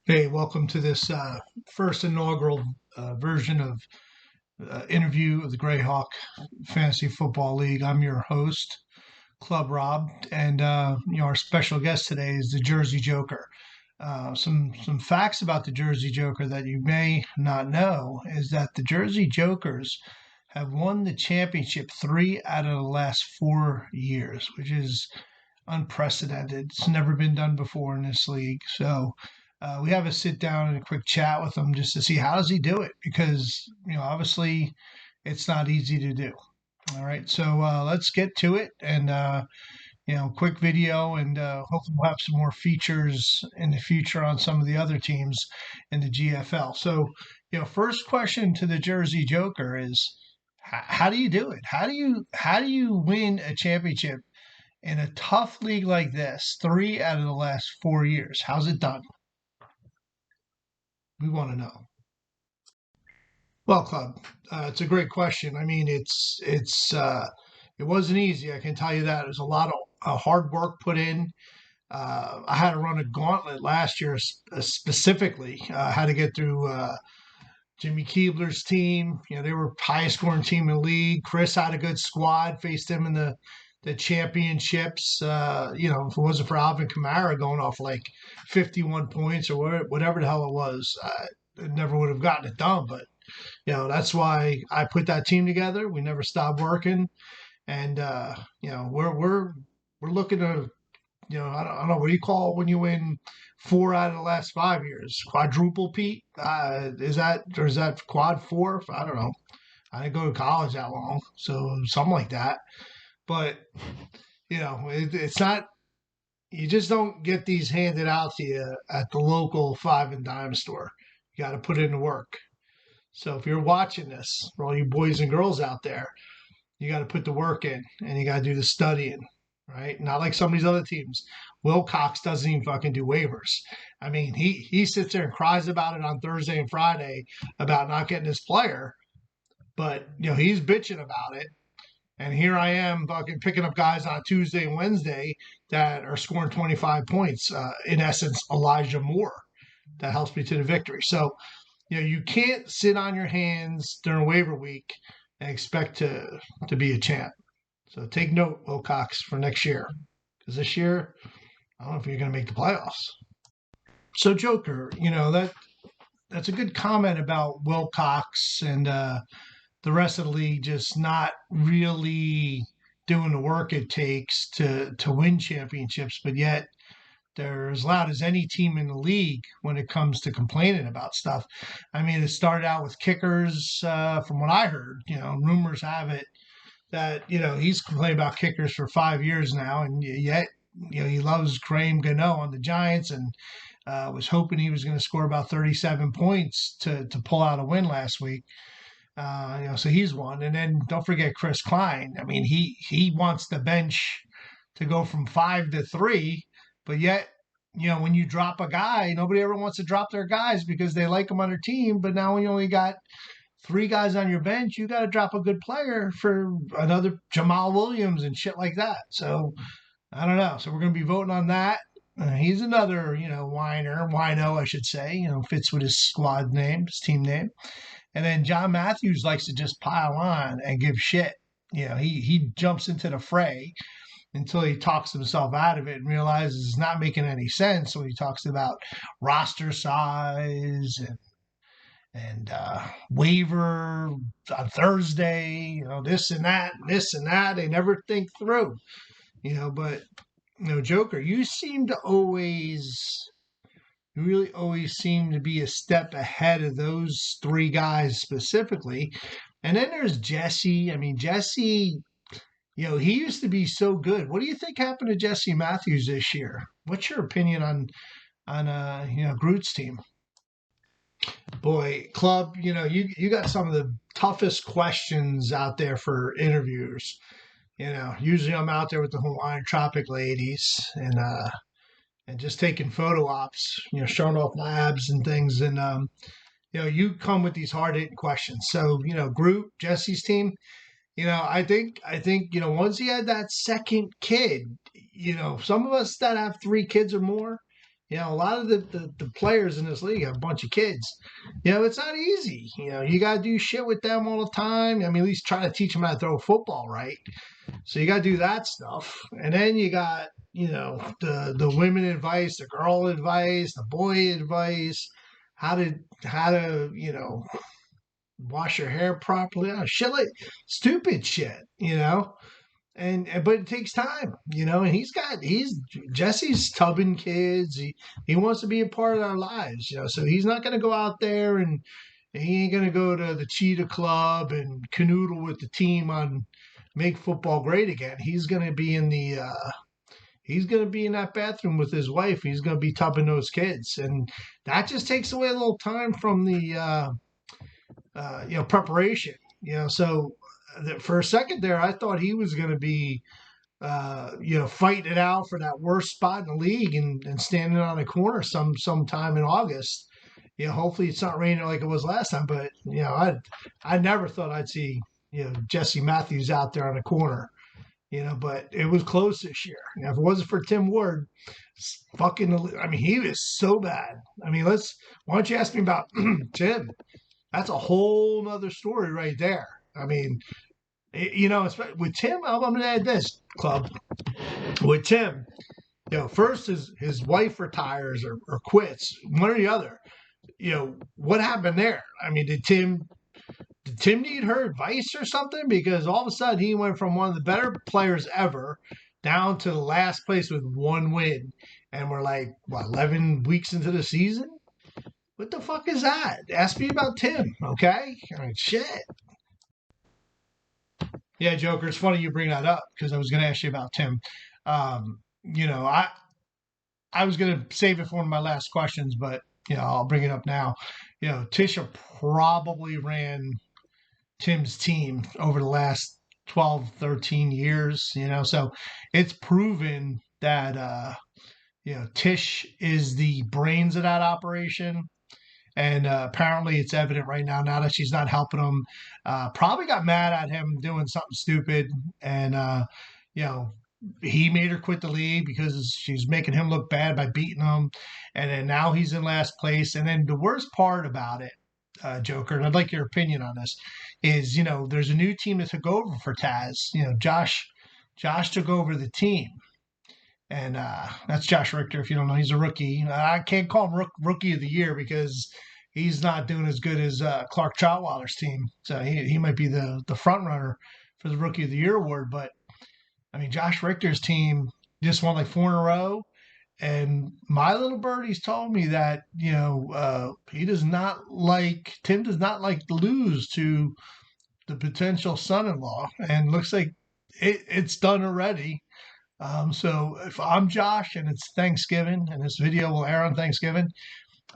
Hey, welcome to this first inaugural version of interview of the Greyhawk Fantasy Football League. I'm your host, Club Rob, and our special guest today is the Jersey Joker. Some facts about the Jersey Joker that you may not know is that the Jersey Jokers have won the championship 3 out of the last 4 years, which is unprecedented. It's never been done before in this league. So we have a sit down and a quick chat with him just to see how does he do it, because obviously it's not easy to do. All right, so let's get to it, and quick video, and hopefully we'll have some more features in the future on some of the other teams in the GFL. So first question to the Jersey Joker is, how do you do it? How do you win a championship in a tough league like this, 3 out of the last 4 years? How's it done? We want to know. Well, Club, it's a great question. I mean, it wasn't easy. I can tell you that. There's a lot of hard work put in. I had to run a gauntlet last year specifically. I had to get through Jimmy Keebler's team. They were highest scoring team in the league. Chris had a good squad, faced them in the championships. If it wasn't for Alvin Kamara going off like 51 points or whatever the hell it was, I never would have gotten it done. But that's why I put that team together. We never stopped working, and we're looking to, I don't know, what do you call it when you win 4 out of the last 5 years? Quadruple Pete? Is that quad four? I don't know. I didn't go to college that long, so something like that. But it's not. You just don't get these handed out to you at the local five and dime store. You got to put in the work. So if you're watching this, for all you boys and girls out there, you got to put the work in, and you got to do the studying, right? Not like some of these other teams. Will Cox doesn't even fucking do waivers. I mean, he sits there and cries about it on Thursday and Friday about not getting his player, but he's bitching about it. And here I am fucking picking up guys on Tuesday and Wednesday that are scoring 25 points. In essence, Elijah Moore, that helps me to the victory. So you can't sit on your hands during waiver week and expect to be a champ. So take note, Wilcox, for next year, because this year I don't know if you're going to make the playoffs. So Joker, that's a good comment about Wilcox and the rest of the league just not really doing the work it takes to win championships, but yet they're as loud as any team in the league when it comes to complaining about stuff. I mean, it started out with kickers, from what I heard. Rumors have it that he's complaining about kickers for 5 years now, and yet he loves Graham Gano on the Giants, and was hoping he was going to score about 37 points to pull out a win last week. So he's one, and then don't forget Chris Klein. I mean, he wants the bench to go from 5 to 3, but yet, when you drop a guy, nobody ever wants to drop their guys because they like them on their team. But now when you only got 3 guys on your bench, you got to drop a good player for another Jamal Williams and shit like that. So I don't know. So we're going to be voting on that. He's another, wino, I should say. Fits with his squad name, his team name. And then John Matthews likes to just pile on and give shit. He jumps into the fray until he talks himself out of it and realizes it's not making any sense when he talks about roster size and waiver on Thursday, this and that, and this and that. They never think through, but, Joker, you really always seem to be a step ahead of those 3 guys specifically. And then there's Jesse. I mean, Jesse, he used to be so good. What do you think happened to Jesse Matthews this year? What's your opinion on Groot's team? Boy, Club, you got some of the toughest questions out there for interviewers. Usually I'm out there with the Hawaiian Tropic ladies and just taking photo ops, showing off my abs and things. And you come with these hard hitting questions. So Groot, Jesse's team. I think once he had that second kid, some of us that have 3 kids or more, A lot of the players in this league have a bunch of kids. It's not easy. You got to do shit with them all the time. I mean, at least try to teach them how to throw a football right. So you got to do that stuff. And then you got, the women advice, the girl advice, the boy advice, how to wash your hair properly, shit like stupid shit. And but it takes time. And he's Jesse's tubbing kids. He wants to be a part of our lives. So he's not going to go out there and he ain't going to go to the cheetah club and canoodle with the team on make football great again. He's going to be in that bathroom with his wife. He's going to be tubbing those kids, and that just takes away a little time from the preparation. So for a second there, I thought he was going to be, fighting it out for that worst spot in the league and standing on a corner sometime in August. Hopefully it's not raining like it was last time. But I never thought I'd see Jesse Matthews out there on a corner. But it was close this year. If it wasn't for Tim Ward, he was so bad. Why don't you ask me about Tim? That's a whole nother story right there. With Tim, I'm going to add this, club. With Tim, first his wife retires or quits, one or the other. What happened there? Did Tim need her advice or something? Because all of a sudden he went from one of the better players ever down to the last place with one win. And we're like, 11 weeks into the season? What the fuck is that? Ask me about Tim, okay? Shit. Yeah, Joker, it's funny you bring that up because I was going to ask you about Tim. I was going to save it for one of my last questions, but, I'll bring it up now. Tisha probably ran Tim's team over the last 12, 13 years, so it's proven that, Tish is the brains of that operation. And apparently it's evident right now that she's not helping him. Probably got mad at him doing something stupid. And, he made her quit the league because she's making him look bad by beating him. And then now he's in last place. And then the worst part about it, Joker, and I'd like your opinion on this, is, there's a new team that took over for Taz. Josh took over the team. And that's Josh Richter, if you don't know. He's a rookie. I can't call him rookie of the year because he's not doing as good as Clark Trotweiler's team. So he might be the front runner for the rookie of the year award. But, Josh Richter's team just won like 4 in a row. And my little birdies told me that, Tim does not like to lose to the potential son-in-law. And looks like it's done already. So if I'm Josh and it's Thanksgiving and this video will air on Thanksgiving,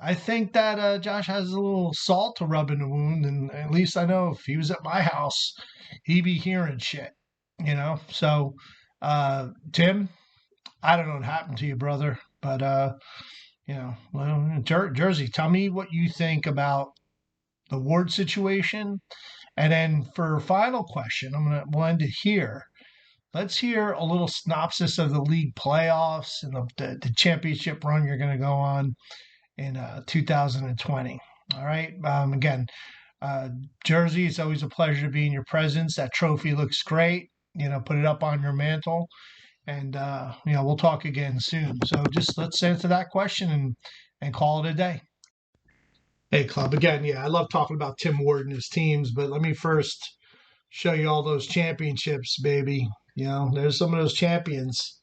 I think that Josh has a little salt to rub in the wound. And at least I know if he was at my house, he'd be hearing shit, So, Tim, I don't know what happened to you, brother, but, Jersey, tell me what you think about the Ward situation. And then for a final question, we'll end it here. Let's hear a little synopsis of the league playoffs and the championship run you're going to go on in 2020. All right. Again, Jersey, it's always a pleasure to be in your presence. That trophy looks great. Put it up on your mantle. And, we'll talk again soon. So just let's answer that question and call it a day. Hey, club. Again, I love talking about Tim Ward and his teams, but let me first show you all those championships, baby. There's some of those champions.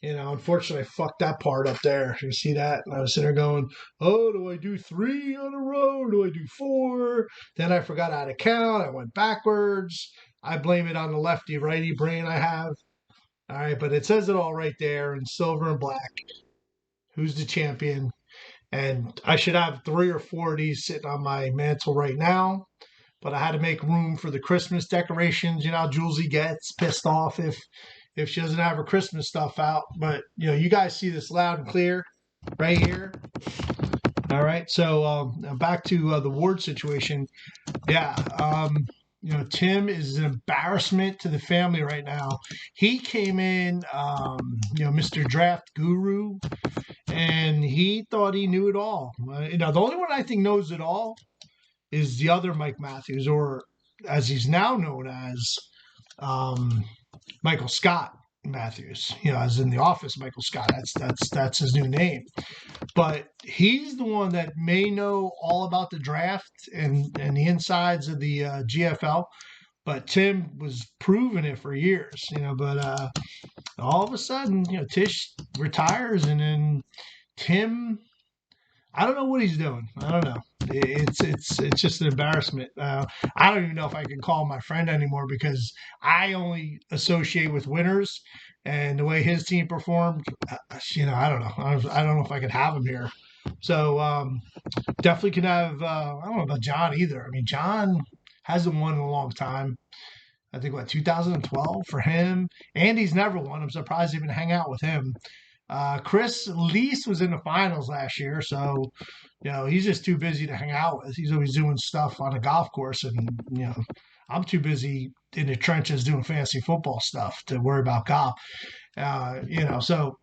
Unfortunately, I fucked that part up there. You see that? And I was sitting there going, oh, do I do 3 on a row? Do I do 4? Then I forgot how to count. I went backwards. I blame it on the lefty-righty brain I have. All right, but it says it all right there in silver and black. Who's the champion? And I should have 3 or 4 of these sitting on my mantle right now. But I had to make room for the Christmas decorations. How Julesy gets pissed off if she doesn't have her Christmas stuff out. But, you guys see this loud and clear right here. All right. So back to the Ward situation. Yeah. Tim is an embarrassment to the family right now. He came in, Mr. Draft Guru, and he thought he knew it all. The only one I think knows it all is the other Mike Matthews, or as he's now known as, um, Michael Scott Matthews. As in The Office, Michael Scott. That's his new name. But he's the one that may know all about the draft and the insides of the GFL. But Tim was proving it for years, But all of a sudden, Tish retires, and then Tim, I don't know what he's doing. I don't know. It's just an embarrassment. I don't even know if I can call him my friend anymore because I only associate with winners, and the way his team performed, I don't know. I don't know if I could have him here. So definitely can have. I don't know about John either. I mean, John hasn't won in a long time. I think 2012 for him. Andy's never won. I'm surprised they even hang out with him. Chris at least was in the finals last year, so he's just too busy to hang out with. He's always doing stuff on a golf course, and I'm too busy in the trenches doing fantasy football stuff to worry about golf. So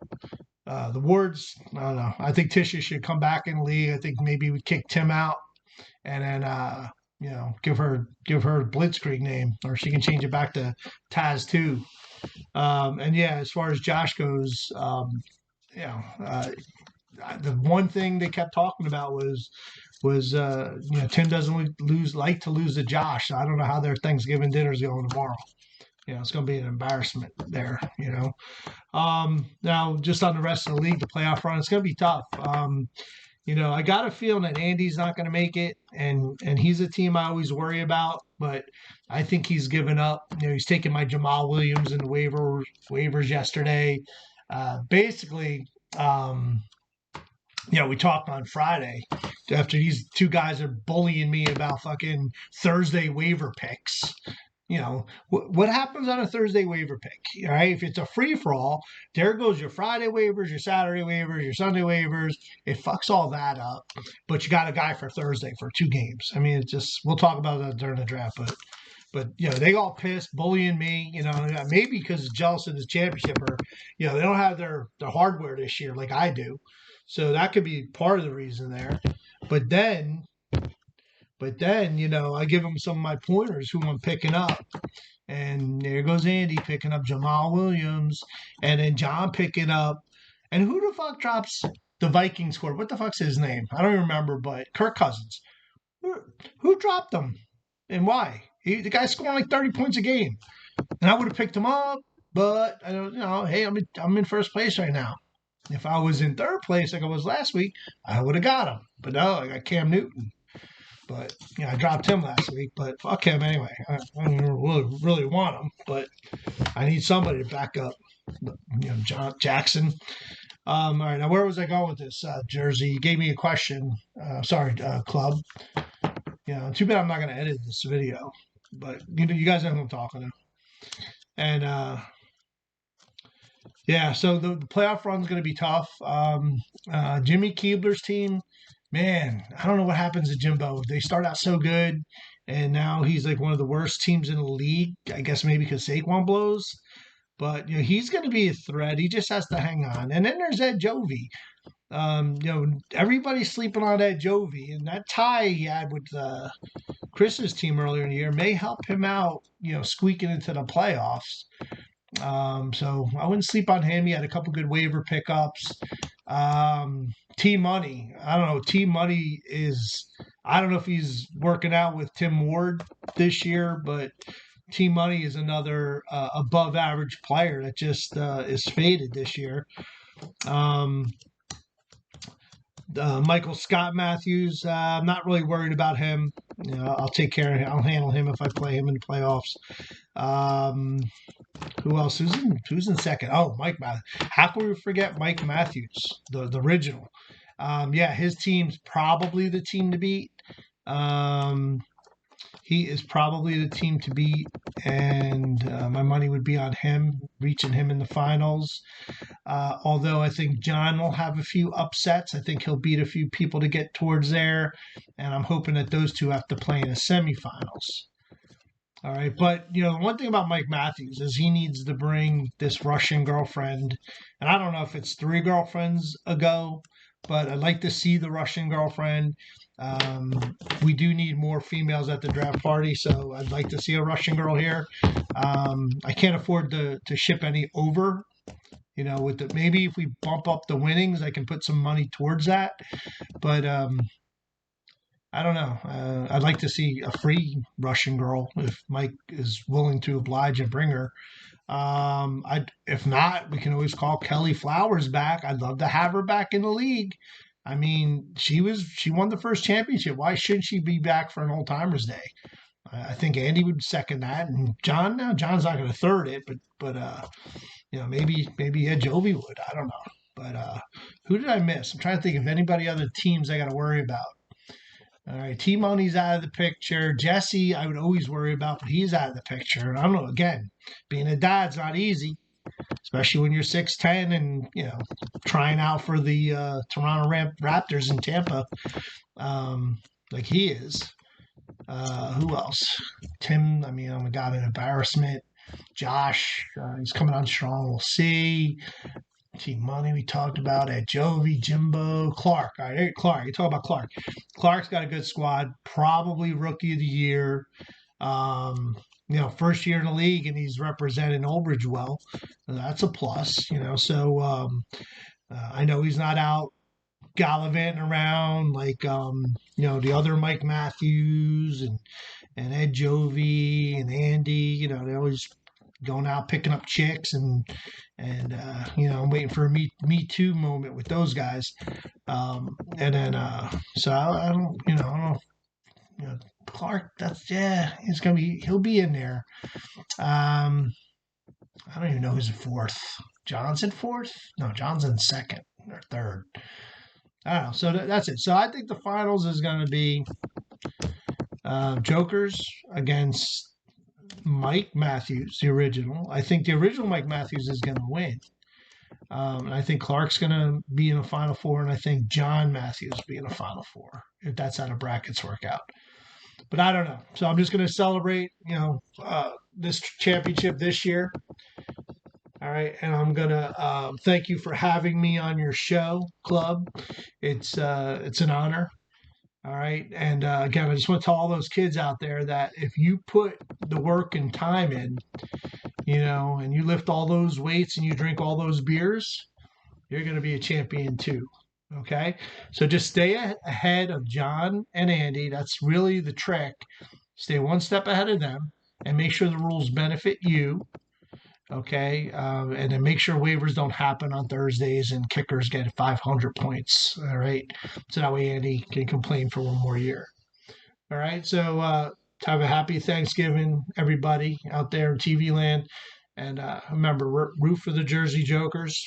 the Wards, I don't know. I think Tisha should come back in the league. I think maybe we kick Tim out, and then give her Blitzkrieg name, or she can change it back to Taz 2. As far as Josh goes, the one thing they kept talking about was Tim doesn't like to lose to Josh. So I don't know how their Thanksgiving dinner's going tomorrow. It's going to be an embarrassment there. Now just on the rest of the league, the playoff run, it's going to be tough. I got a feeling that Andy's not going to make it, and he's a team I always worry about, but I think he's given up. He's taking my Jamal Williams in the waivers yesterday. Basically, we talked on Friday after these two guys are bullying me about fucking Thursday waiver picks. What happens on a Thursday waiver pick? All right, if it's a free for all, there goes your Friday waivers, your Saturday waivers, your Sunday waivers. It fucks all that up. But you got a guy for Thursday for 2 games. I mean, we'll talk about that during the draft, but they all pissed, bullying me. Maybe because it's jealous of this championship, or they don't have their hardware this year like I do, so that could be part of the reason there. But then, I give them some of my pointers who I'm picking up. And there goes Andy picking up Jamal Williams. And then John picking up. And who the fuck drops the Vikings score? What the fuck's his name? I don't even remember, but Kirk Cousins. Who dropped him? And why? The guy's scoring like 30 points a game. And I would have picked him up, but I don't hey, I'm in first place right now. If I was in third place like I was last week, I would have got him. But no, I got Cam Newton. But I dropped him last week, but fuck him anyway. I don't really want him, but I need somebody to back up. John Jackson. All right, now where was I going with this? Jersey, you gave me a question. Club. Too bad I'm not going to edit this video, but you guys know who I'm talking to. And so the playoff run's going to be tough. Jimmy Keebler's team. Man, I don't know what happens to Jimbo. They start out so good, and now he's like one of the worst teams in the league. I guess maybe because Saquon blows. But, he's going to be a threat. He just has to hang on. And then there's Ed Jovey. Everybody's sleeping on Ed Jovey. And that tie he had with Chris's team earlier in the year may help him out, squeaking into the playoffs. So I wouldn't sleep on him. He had a couple good waiver pickups. T Money. I don't know. T Money I don't know if he's working out with Tim Ward this year, but T Money is another above average player that just is faded this year. Michael Scott Matthews. I'm not really worried about him. I'll take care of him. I'll handle him if I play him in the playoffs. Who else? Who's in second? Oh, Mike Matthews. How can we forget Mike Matthews, the original? His team's probably the team to beat. He is probably the team to beat, and my money would be on him, reaching him in the finals. Although I think John will have a few upsets. I think he'll beat a few people to get towards there, and I'm hoping that those two have to play in the semifinals. All right, but the one thing about Mike Matthews is he needs to bring this Russian girlfriend, and I don't know if it's 3 girlfriends ago, but I'd like to see the Russian girlfriend. We do need more females at the draft party, so I'd like to see a Russian girl here. I can't afford to ship any over. With maybe if we bump up the winnings, I can put some money towards that. But I don't know. I'd like to see a free Russian girl if Mike is willing to oblige and bring her. If not, we can always call Kelly Flowers back. I'd love to have her back in the league. I mean, she won the first championship. Why shouldn't she be back for an old timers day? I think Andy would second that, and John. Now John's not going to third it, but maybe Ed Jovi would. I don't know. But who did I miss? I'm trying to think of anybody other teams I got to worry about. All right, T Money's out of the picture. Jesse, I would always worry about, but he's out of the picture. And I don't know. Again, being a dad's not easy, especially when you're 6'10" and trying out for the Toronto Raptors in Tampa, like he is. Who else? Tim. I mean, oh my God, an embarrassment. Josh, he's coming on strong. We'll see. Team Money, we talked about Ed Jovi, Jimbo, Clark. All right, Clark. You talk about Clark. Clark's got a good squad, probably rookie of the year. First year in the league, and he's representing Old Bridge well. That's a plus, So I know he's not out gallivanting around like the other Mike Matthews and Ed Jovi and Andy. They always going out picking up chicks and I'm waiting for a me too moment with those guys. And then so I don't I don't know. Clark, he'll be in there. I don't even know who's in fourth. John's in fourth? No, John's in second or third. I don't know. So that's it. So I think the finals is going to be Jokers against Mike Matthews, the original. I think the original Mike Matthews is going to win. And I think Clark's going to be in the Final Four, and I think John Matthews will be in the Final Four, if that's how the brackets work out. But I don't know. So I'm just going to celebrate, this championship this year. All right, and I'm gonna thank you for having me on your show, Club. It's an honor. All right, and again, I just want to tell all those kids out there that if you put the work and time in, and you lift all those weights and you drink all those beers, you're going to be a champion too. Okay, so just stay ahead of John and Andy. That's really the trick. Stay one step ahead of them and make sure the rules benefit you. Okay, and then make sure waivers don't happen on Thursdays and kickers get 500 points. All right, so that way Andy can complain for one more year. All right, so have a happy Thanksgiving, everybody out there in TV land, and remember, root for the Jersey Jokers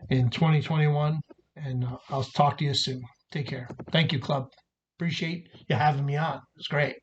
in 2021. And I'll talk to you soon. Take care. Thank you, Club. Appreciate you having me on. It's great.